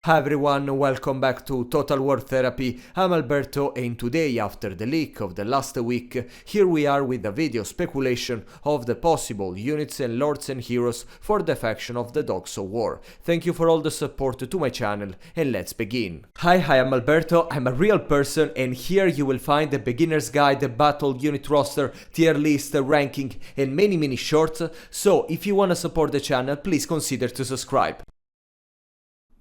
Hi everyone, welcome back to Total War Therapy. I'm Alberto, and today, after the leak of the last week, here we are with a video speculation of the possible units and lords and heroes for the faction of the Dogs of War. Thank you for all the support to my channel, and let's begin. Hi, I'm Alberto, I'm a real person, and here you will find the beginner's guide, the battle unit roster, tier list, ranking, and many shorts. So if you wanna support the channel, please consider to subscribe.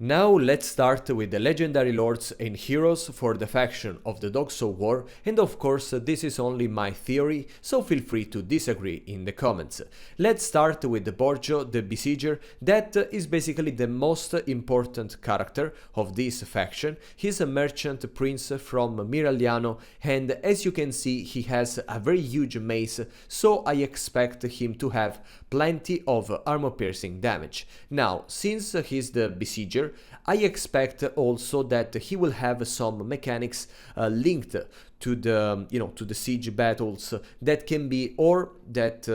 Now let's start with the legendary lords and heroes for the faction of the Dogs of War, and of course this is only my theory, so feel free to disagree in the comments. Let's start with the Borgio the Besieger. That is basically the most important character of this faction. He's a merchant prince from Miragliano, and as you can see he has a very huge mace, so I expect him to have plenty of armor piercing damage. Now, since he's the Besieger, I expect also that he will have some mechanics linked to the to the siege battles that can be, or that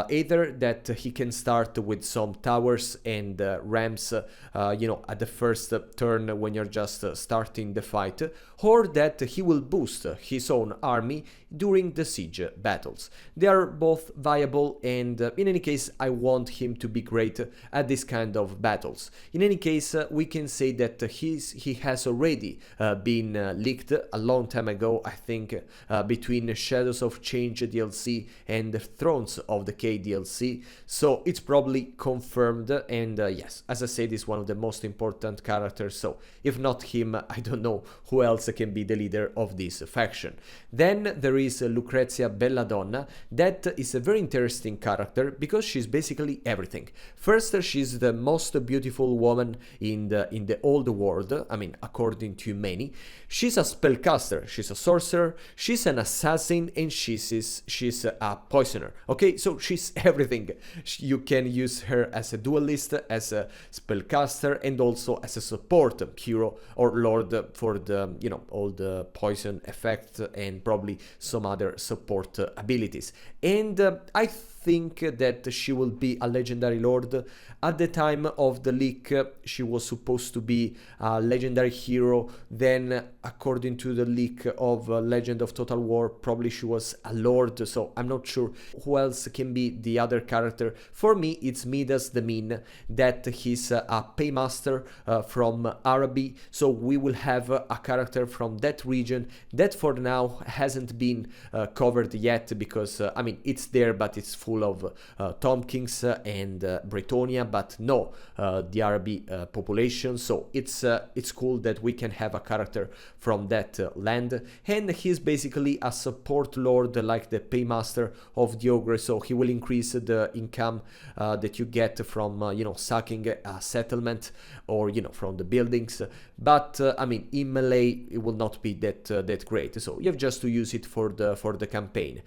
either that he can start with some towers and ramps at the first turn when you're just starting the fight, or that he will boost his own army during the siege battles. They are both viable, and in any case I want him to be great at this kind of battles. In any case, we can say that he has already been leaked a long time ago, I think between Shadows of Change DLC and Thrones of Decay DLC, so it's probably confirmed, and yes, as I said, is one of the most important characters, so if not him, I don't know who else can be the leader of this faction. Then there is Lucrezzia Belladonna. That is a very interesting character because she's basically everything. First, she's the most beautiful woman in the old world, I mean according to many. She's a spellcaster, she's a sorcerer, she's an assassin, and she's a poisoner. Okay, so she's everything. You can use her as a duelist, as a spellcaster, and also as a support hero or lord for the all the poison effects and probably some other support abilities. And I think that she will be a legendary lord. At the time of the leak, she was supposed to be a legendary hero. Then, according to the leak of Legend of Total War, probably she was a lord, so I'm not sure who else can be the other character. For me, it's Midas the Mean, that he's a paymaster from Araby, so we will have a character from that region that for now hasn't been covered yet, because I mean it's there, but it's full of Tompkins and Bretonia, but no the Araby population, so it's cool that we can have a character from that land. And he's basically a support lord, like the paymaster of the ogre, so he will increase the income that you get from sacking a settlement or from the buildings, but I mean in melee it will not be that great, so you have just to use it for the campaign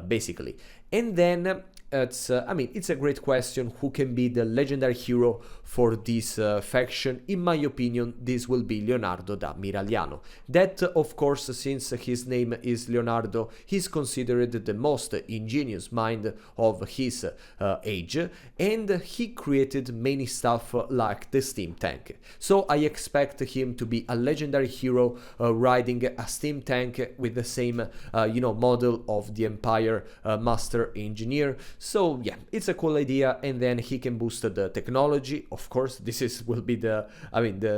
basically. And then it's a great question who can be the legendary hero for this faction. In my opinion, this will be Leonardo da Miragliano. That, of course, since his name is Leonardo, he's considered the most ingenious mind of his age, and he created many stuff like the steam tank. So I expect him to be a legendary hero riding a steam tank with the same model of the Empire Master Engineer. So yeah, it's a cool idea, and then he can boost the technology. Of course, this will be the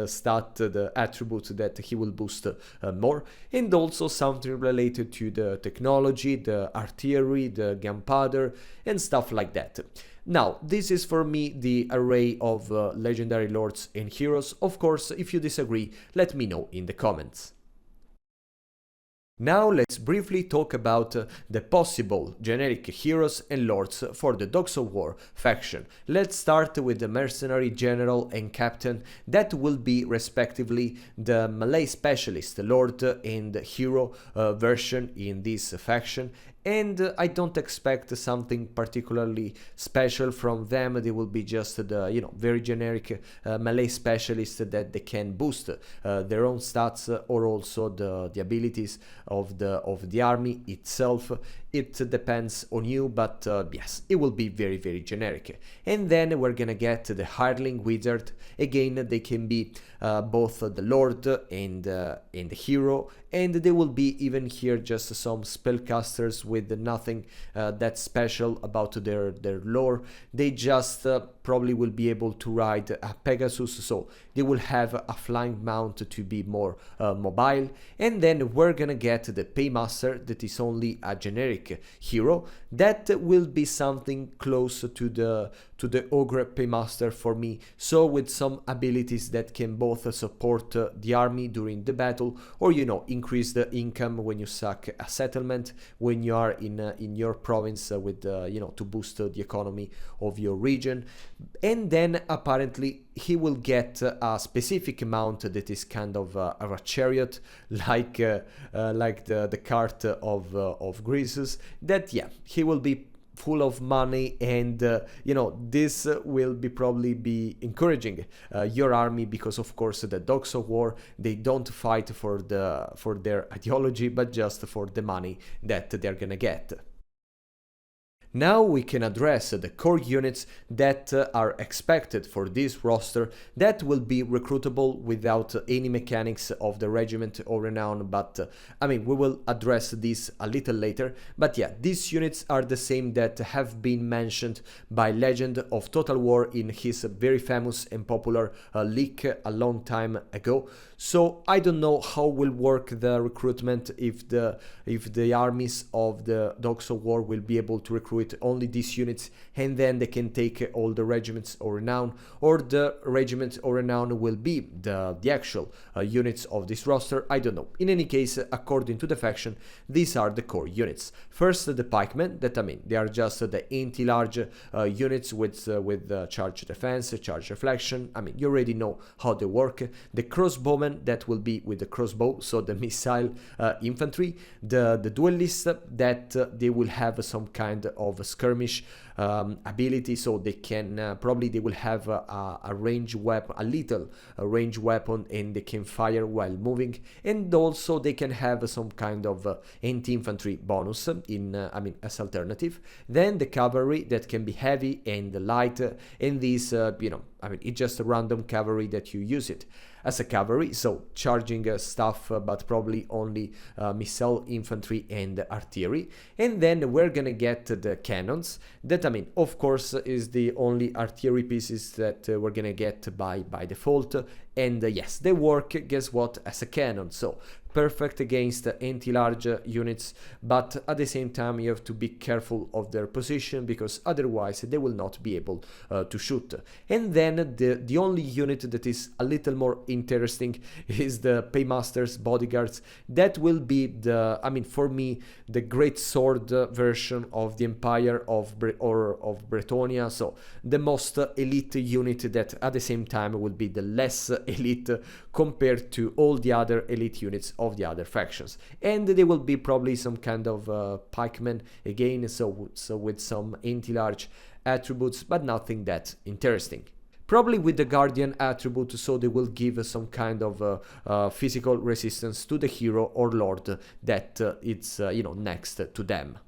stat, the attribute that he will boost more, and also something related to the technology, the artillery, the gunpowder, and stuff like that. Now, this is for me the array of legendary lords and heroes. Of course, if you disagree, let me know in the comments. Now let's briefly talk about the possible generic heroes and lords for the Dogs of War faction. Let's start with the mercenary general and captain, that will be respectively the melee specialist, lord and hero version in this faction. And I don't expect something particularly special from them. They will be just the very generic melee specialists that they can boost their own stats or also the abilities of the army itself. it depends on you, but yes, it will be very, very generic. And then we're gonna get the Hireling Wizard. Again, they can be both the Lord and the hero, and they will be even here just some spellcasters with nothing that special about their lore. They just probably will be able to ride a Pegasus, so they will have a flying mount to be more mobile. And then we're gonna get the Paymaster, that is only a generic hero. That will be something close to the Ogre Paymaster for me, so with some abilities that can both support the army during the battle, or increase the income when you sack a settlement, when you are in your province with to boost the economy of your region. And then apparently he will get a specific mount that is kind of a chariot, like the cart of Greasus. That, yeah, he will be full of money, and this will probably be encouraging your army, because of course the Dogs of War, they don't fight for their ideology, but just for the money that they're gonna get. Now we can address the core units that are expected for this roster, that will be recruitable without any mechanics of the Regiment or Renown, but we will address this a little later. But yeah, these units are the same that have been mentioned by Legend of Total War in his very famous and popular leak a long time ago. So I don't know how will work the recruitment, if the armies of the Dogs of War will be able to recruit only these units, and then they can take all the Regiments or Renown, or the Regiment or Renown will be the actual units of this roster. I don't know. In any case, according to the faction, these are the core units. First, the Pikemen, that they are just the anti-large units with charge defense, charge reflection. You already know how they work. The Crossbowmen, that will be with the crossbow, so the missile infantry. The duelists, that they will have some kind of skirmish ability, so they can probably they will have a range weapon, a little range weapon, and they can fire while moving, and also they can have some kind of anti-infantry bonus in as alternative. Then the cavalry, that can be heavy and light, and these it's just a random cavalry that you use it as a cavalry, so charging stuff, but probably only missile infantry and artillery. And then we're gonna get the cannons, that of course is the only artillery pieces that we're gonna get by default. And yes, they work, guess what, as a cannon, so perfect against anti-large units, but at the same time you have to be careful of their position, because otherwise they will not be able to shoot. And then the only unit that is a little more interesting is the Paymaster's bodyguards. That will be the, for me, the great sword version of the Empire of Bretonia, so the most elite unit that at the same time will be the less elite compared to all the other elite units of the other factions. And they will be probably some kind of pikemen again, so with some anti-large attributes, but nothing that interesting. Probably with the Guardian attribute, so they will give some kind of physical resistance to the hero or lord that it's next to them.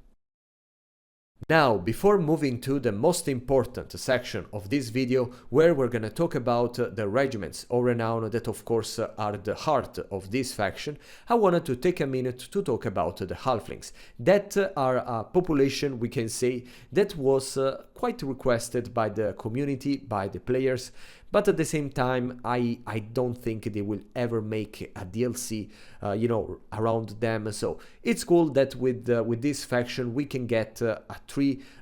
Now, before moving to the most important section of this video, where we're gonna talk about the Regiments or Renown, that of course are the heart of this faction, I wanted to take a minute to talk about the Halflings, that are a population, we can say, that was quite requested by the community, by the players, but at the same time, I don't think they will ever make a DLC, around them. So it's cool that with this faction we can get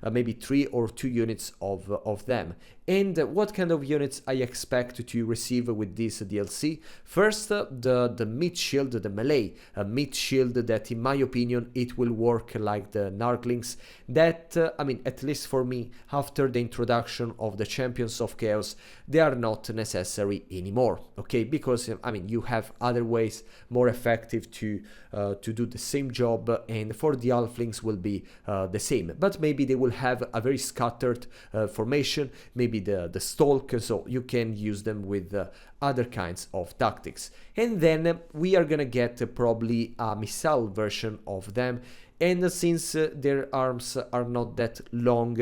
maybe 3 or 2 units of them. And what kind of units I expect to receive with this DLC? First, the meat shield, the melee meat shield, that in my opinion it will work like the Narglings, that at least for me, after the introduction of the Champions of Chaos, they are not necessary anymore, okay? Because you have other ways more effective to do the same job, and for the Halflings will be the same, but maybe they will have a very scattered formation. Maybe maybe the stalk, so you can use them with other kinds of tactics. And then we are gonna get probably a missile version of them, and since their arms are not that long,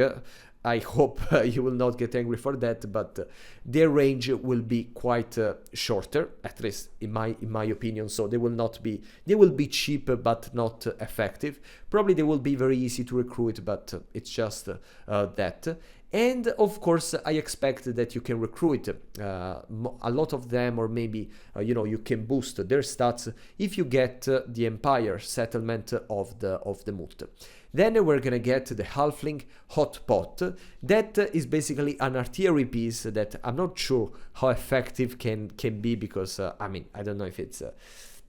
I hope you will not get angry for that, but their range will be quite shorter, at least in my opinion. So they will be cheap but not effective. Probably they will be very easy to recruit, but it's just that. And of course, I expect that you can recruit a lot of them, or maybe you can boost their stats if you get the Empire settlement of the Moot. Then we're gonna get the Halfling Hot Pot. That is basically an artillery piece that I'm not sure how effective can be, because I mean, I don't know if it's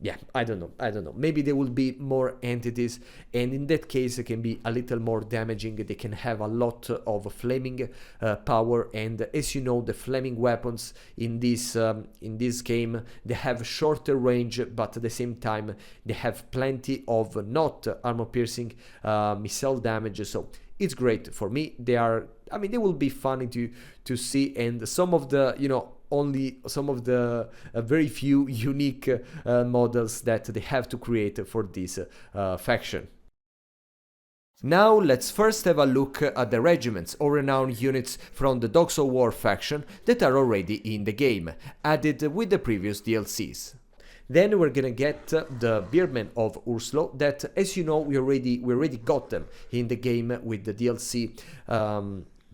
yeah, I don't know. Maybe there will be more entities, and in that case it can be a little more damaging. They can have a lot of flaming power, and as you know, the flaming weapons in this game, they have shorter range, but at the same time they have plenty of not armor piercing missile damage. So it's great for me. They will be funny to see, and some of the only some of the very few unique models that they have to create for this faction. Now let's first have a look at the regiments or renowned units from the Dogs of War faction that are already in the game, added with the previous DLCs. Then we're gonna get the Birdmen of Urslo that, as you know, we already got them in the game with the DLC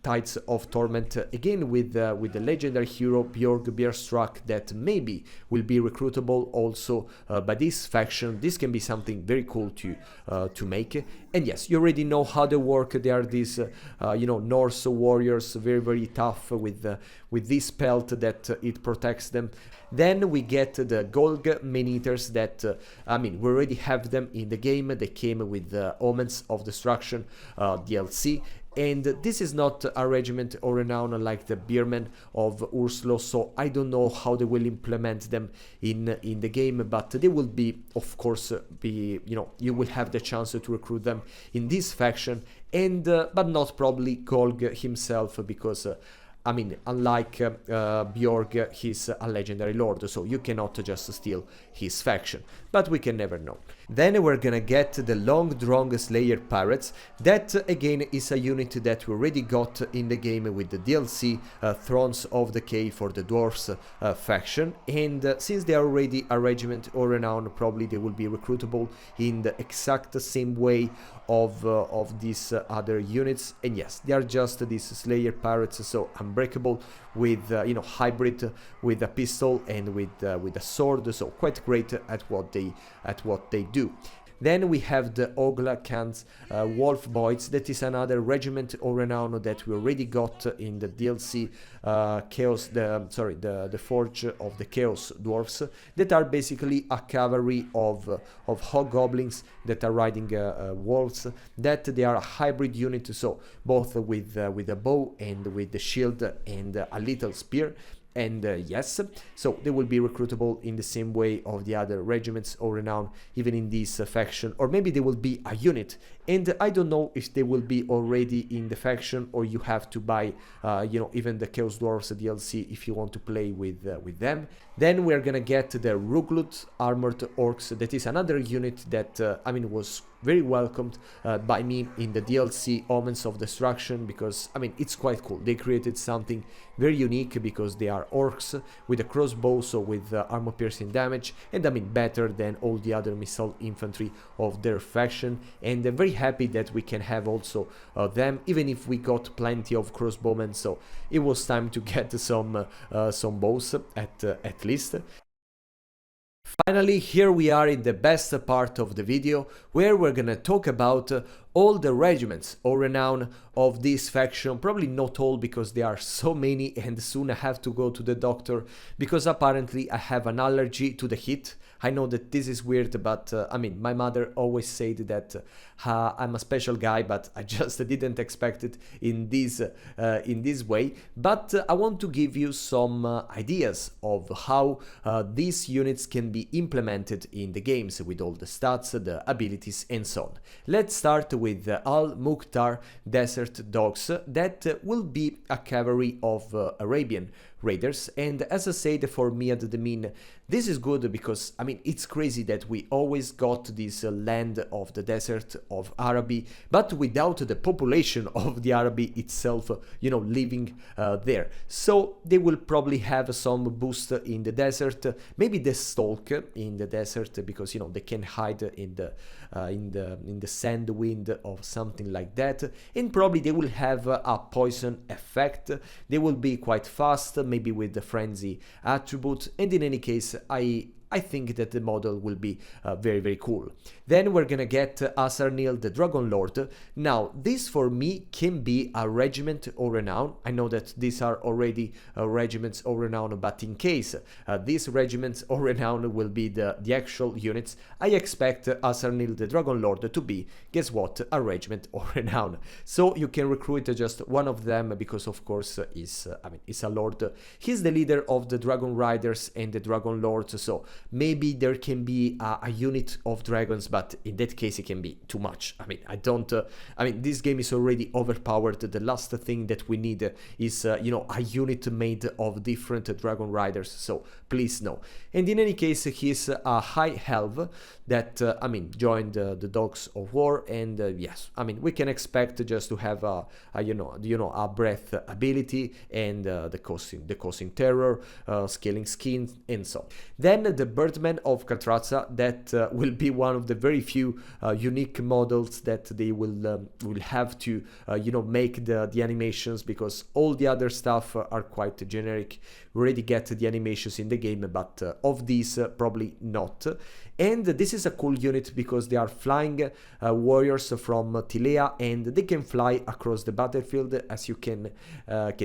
Tides of Torment, again with the legendary hero Bjorg Bierstruck, that maybe will be recruitable also by this faction. This can be something very cool to make. And yes, you already know how they work. They are these Norse warriors, very tough with this pelt that it protects them. Then we get the Golg Man-Eaters that, we already have them in the game. They came with the Omens of Destruction DLC. And this is not a regiment or renown like the Birdmen of Urslo, so I don't know how they will implement them in the game, but they will be, of course, you will have the chance to recruit them in this faction, and but not probably Golg himself, because unlike Bjorg, he's a legendary lord, so you cannot just steal his faction, but we can never know. Then we're gonna get the Long Drong Slayer Pirates. That again is a unit that we already got in the game with the DLC Thrones of Decay for the Dwarves faction, and since they are already a regiment or renown, probably they will be recruitable in the exact same way of these other units. And yes, they are just these Slayer Pirates, so unbreakable with hybrid with a pistol and with a sword, so quite great at what they do. Then we have the Ogla Khans Wolf Boys. That is another regiment or renown that we already got in the DLC the Forge of the Chaos Dwarfs, that are basically a cavalry of hobgoblins that are riding wolves. That they are a hybrid unit, so both with a bow and with the shield and a little spear. And yes, so they will be recruitable in the same way of the other regiments or renown, even in this faction, or maybe they will be a unit. And I don't know if they will be already in the faction, or you have to buy, even the Chaos Dwarfs DLC if you want to play with them. Then we're gonna get the Ruglut Armored Orcs. That is another unit that was very welcomed by me in the DLC Omens of Destruction, because it's quite cool. They created something very unique because they are orcs with a crossbow, so with armor piercing damage, and better than all the other missile infantry of their faction. And I'm very happy that we can have also them, even if we got plenty of crossbowmen, so it was time to get some bows at least. Finally, here we are in the best part of the video, where we're gonna talk about all the regiments or renown of this faction. Probably not all, because there are so many, and soon I have to go to the doctor because apparently I have an allergy to the heat. I know that this is weird, but my mother always said that I'm a special guy, but I just didn't expect it in this way. But I want to give you some ideas of how these units can be implemented in the games, with all the stats, the abilities, and so on. Let's start with with Al-Mukhtar Desert Dogs that will be a cavalry of Arabian raiders. And as I said, for Miad the Min, this is good because, I mean, it's crazy that we always got this land of the desert of Araby, but without the population of the Araby itself, you know, living there. So they will probably have some boost in the desert, maybe the stalk in the desert, because, you know, they can hide in the sand wind or something like that. And probably they will have a poison effect. They will be quite fast, maybe with the frenzy attribute, and in any case I think that the model will be very, very cool. Then we're gonna get Asarnil the Dragon Lord. Now, this for me can be a regiment or renown. I know that these are already regiments or renown, but in case these regiments or renown will be the actual units, I expect Asarnil the Dragon Lord to be, guess what, a regiment or renown. So you can recruit just one of them because, of course, is a lord. He's the leader of the Dragon Riders and the Dragon Lords, so maybe there can be a unit of dragons, but in that case it can be too much. I mean, this game is already overpowered. The last thing that we need is, you know, a unit made of different dragon riders, so please no. And in any case, he's a high elf that, I mean, joined the Dogs of War, and yes, I mean, we can expect just to have a breath ability and the causing terror, scaling skin, and so. Then the Birdmen of Catrazza, that will be one of the very few unique models that they will have to make the animations, because all the other stuff are quite generic. We already get the animations in the game, but of these probably not. And this is a cool unit because they are flying warriors from Tilea, and they can fly across the battlefield, as you can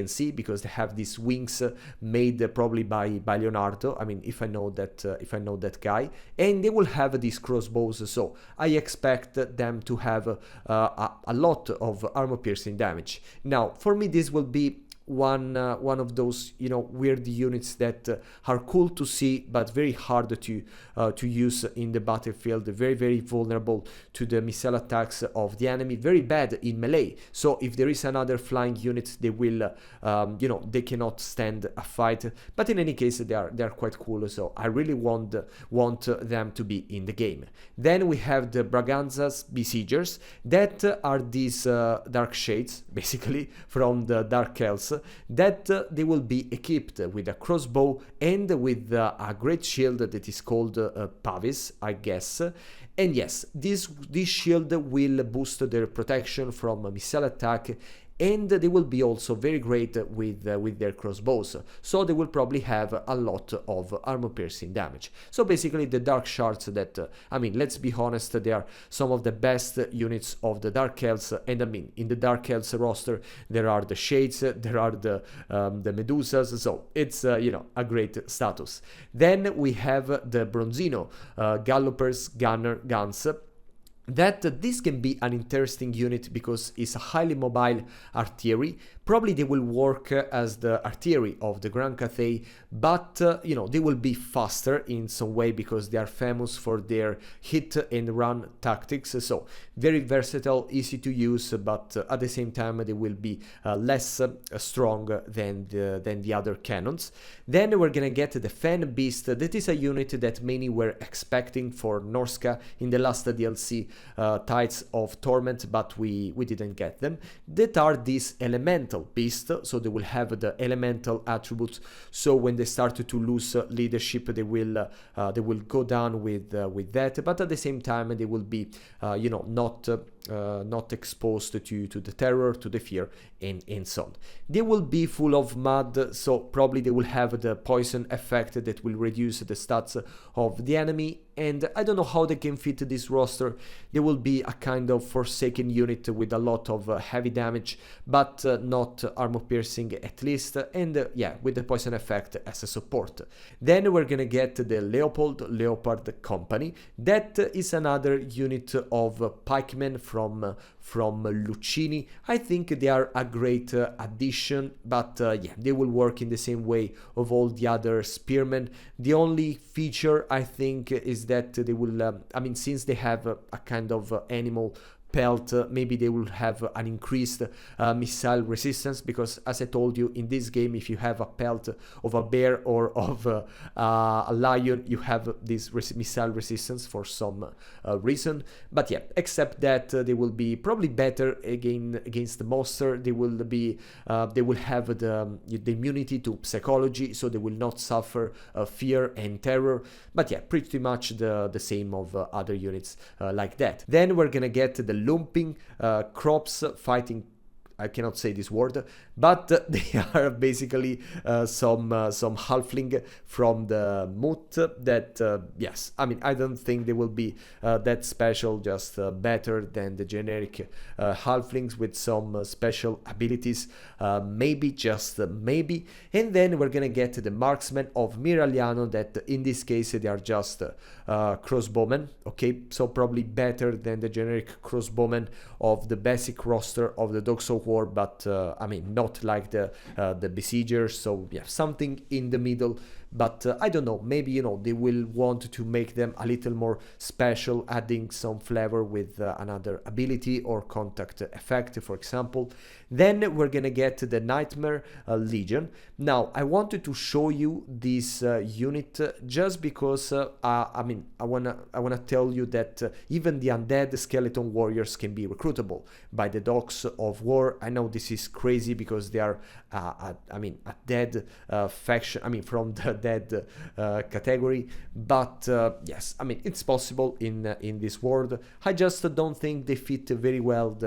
see, because they have these wings made probably by Leonardo. I mean, if I know that guy, and they will have these crossbows, so I expect them to have a lot of armor piercing damage. Now, for me, this will be one of those weird units that are cool to see but very hard to use in the battlefield. Very, very vulnerable to the missile attacks of the enemy, very bad in melee. So if there is another flying unit, they will they cannot stand a fight, but in any case they are quite cool, so I really want them to be in the game. Then we have the Braganza's Besiegers, that are these dark shades basically from the Dark Elves, that they will be equipped with a crossbow and with a great shield that is called Pavis, I guess. And yes, this shield will boost their protection from a missile attack, and they will be also very great with their crossbows, so they will probably have a lot of armor piercing damage. So basically the Dark Shards that, I mean, let's be honest, they are some of the best units of the Dark Elves, and I mean, in the Dark Elves roster there are the Shades, there are the Medusas, so it's a great status. Then we have the Bronzino Gallopers Gunner Guns, that this can be an interesting unit because it's a highly mobile artillery. Probably they will work as the artillery of the Grand Cathay, but they will be faster in some way because they are famous for their hit and run tactics. So very versatile, easy to use, but at the same time they will be less strong than the other cannons. Then we're gonna get the Fen Beast. That is a unit that many were expecting for Norska in the last DLC, Tides of Torment, but we didn't get them. That are these elemental beasts, so they will have the elemental attributes, so when they start to lose leadership, they will go down with that, but at the same time they will be not exposed to the terror, to the fear, and so on. They will be full of mud, so probably they will have the poison effect that will reduce the stats of the enemy, and I don't know how they can fit this roster. They will be a kind of Forsaken unit with a lot of heavy damage, but not armor piercing at least, and with the poison effect as a support. Then we're gonna get the Leopard Company. That is another unit of pikemen from Lucini. I think they are a great addition, but they will work in the same way of all the other spearmen. The only feature I think is that they will, since they have a kind of animal pelt, maybe they will have an increased missile resistance, because as I told you, in this game, if you have a pelt of a bear or of a lion, you have this missile resistance for some reason. But yeah, except that they will be probably better against the monster. They will have the immunity to psychology, so they will not suffer fear and terror. But yeah, pretty much the same of other units like that. Then we're gonna get the lumping crops fighting. I cannot say this word, but they are basically some halfling from the moot that, yes, I mean, I don't think they will be that special, just better than the generic halflings with some special abilities, maybe, just maybe. And then we're gonna get the marksmen of Miragliano, that in this case they are just crossbowmen, okay, so probably better than the generic crossbowmen of the basic roster of the Dogs of War, but I mean, not like the Besiegers, so yeah, something in the middle. But I don't know, maybe, you know, they will want to make them a little more special, adding some flavor with another ability or contact effect, for example. Then we're gonna get the Nightmare Legion. Now, I wanted to show you this unit just because, I mean, I wanna tell you that even the undead skeleton warriors can be recruitable by the Dogs of War. I know this is crazy because they are, I mean, a dead faction, I mean, from the dead category, but yes, I mean, it's possible in this world. I just don't think they fit very well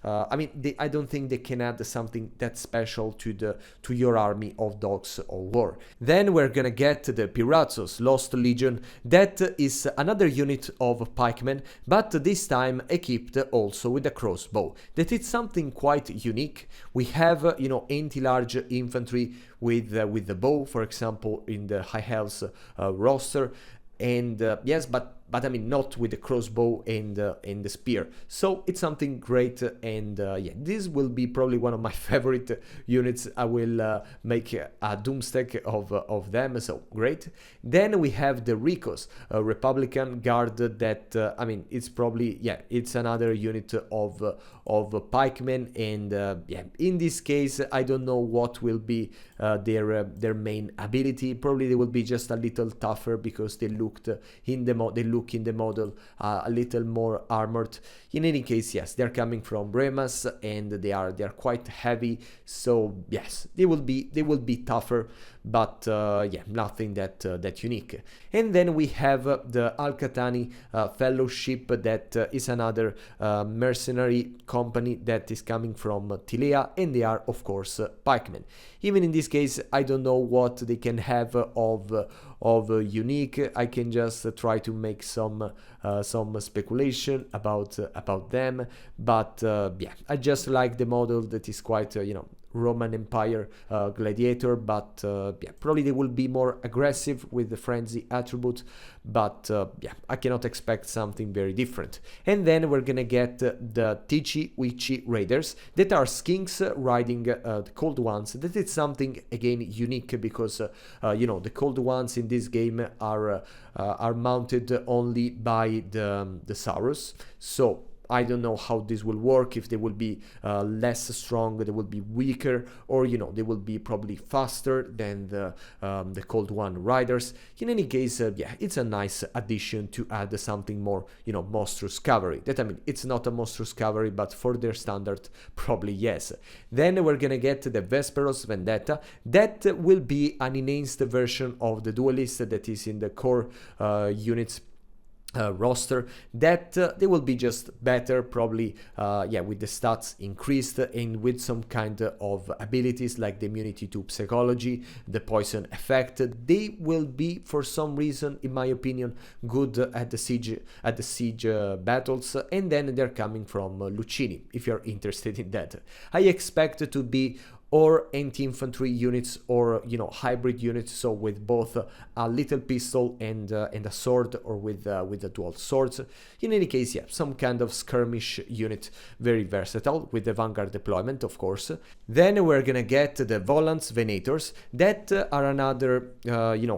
I mean, I don't think they can add something that special to your army of Dogs of War. Then we're gonna get the Pirazzos Lost Legion. That is another unit of pikemen, but this time equipped also with a crossbow. That is something quite unique. We have, you know, anti-large infantry with the bow, for example, in the High Elves roster, and yes, but I mean, not with the crossbow and the spear. So it's something great, and yeah, this will be probably one of my favorite units. I will make a doomstack of them, so great. Then we have the Ricos, Republican Guard, that I mean, it's probably, yeah, it's another unit of pikemen, and yeah, in this case, I don't know what will be their main ability. Probably they will be just a little tougher because they look in the model a little more armored. In any case, yes, they're coming from Remas, and they are quite heavy, so yes, they will be tougher, but yeah, nothing that unique. And then we have the Al-Qatani Fellowship, that is another mercenary company that is coming from Tilea, and they are of course pikemen. Even in this case, I don't know what they can have of unique. I can just try to make some speculation about them, but yeah, I just like the model that is quite you know, Roman Empire gladiator, but yeah, probably they will be more aggressive with the frenzy attribute, but yeah, I cannot expect something very different. And then we're gonna get the Tichi Wichi Raiders, that are skinks riding the Cold Ones. That is something again unique, because you know, the Cold Ones in this game are mounted only by the Saurus, so I don't know how this will work, if they will be less strong, they will be weaker, or you know, they will be probably faster than the Cold One riders. In any case, yeah, it's a nice addition to add something more, you know, monstrous cavalry. That, I mean, it's not a monstrous cavalry, but for their standard, probably yes. Then we're gonna get the Vesperos Vendetta. That will be an enhanced version of the Duelist that is in the core units roster, that they will be just better, probably yeah, with the stats increased, and with some kind of abilities like the immunity to psychology, the poison effect. They will be, for some reason, in my opinion, good at the siege battles, and then they're coming from Lucini, if you're interested in that. I expect to be or anti-infantry units, or hybrid units, so with both a little pistol and a sword, or with the dual swords. In any case, yeah, some kind of skirmish unit, very versatile, with the vanguard deployment, of course. Then we're gonna get the Volants Venators, that are another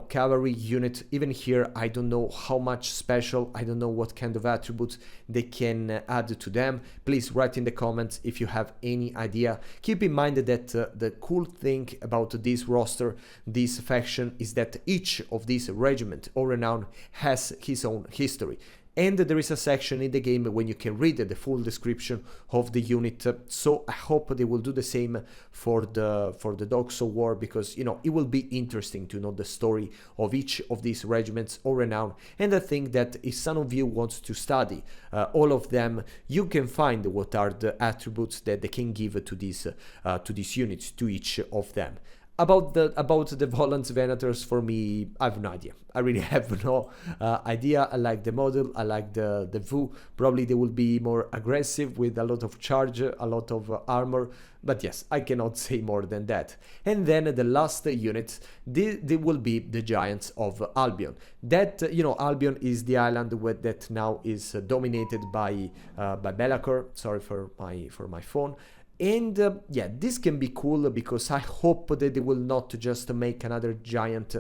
cavalry unit. Even here, I don't know how much special, I don't know what kind of attributes they can add to them. Please write in the comments if you have any idea. Keep in mind that the cool thing about this roster, this faction, is that each of these regiment or renown has his own history. And there is a section in the game when you can read the full description of the unit, so I hope they will do the same for the Dogs of War, because it will be interesting to know the story of each of these regiments or renown. And I think that if some of you want to study all of them, you can find what are the attributes that they can give to these units, to each of them. About the Volants Venators, for me, I have no idea. I really have no idea. I like the model, I like the VU. Probably they will be more aggressive with a lot of charge, a lot of armor, but yes, I cannot say more than that. And then the last unit, they will be the Giants of Albion. That, Albion is the island that now is dominated by Be'lakor. Sorry for my phone. And yeah, this can be cool, because I hope that they will not just make another giant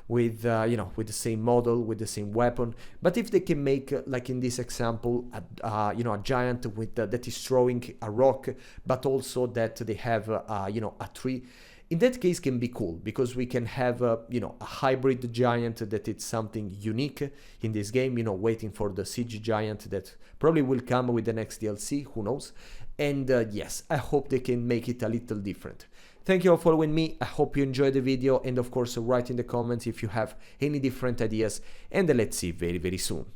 with with the same model, with the same weapon, but if they can make, like in this example, a giant with that is throwing a rock, but also that they have a tree. In that case, can be cool, because we can have a hybrid giant that it's something unique in this game, waiting for the siege giant that probably will come with the next DLC, who knows. And yes, I hope they can make it a little different. Thank you all for following me, I hope you enjoyed the video, and of course write in the comments if you have any different ideas, and let's see very soon.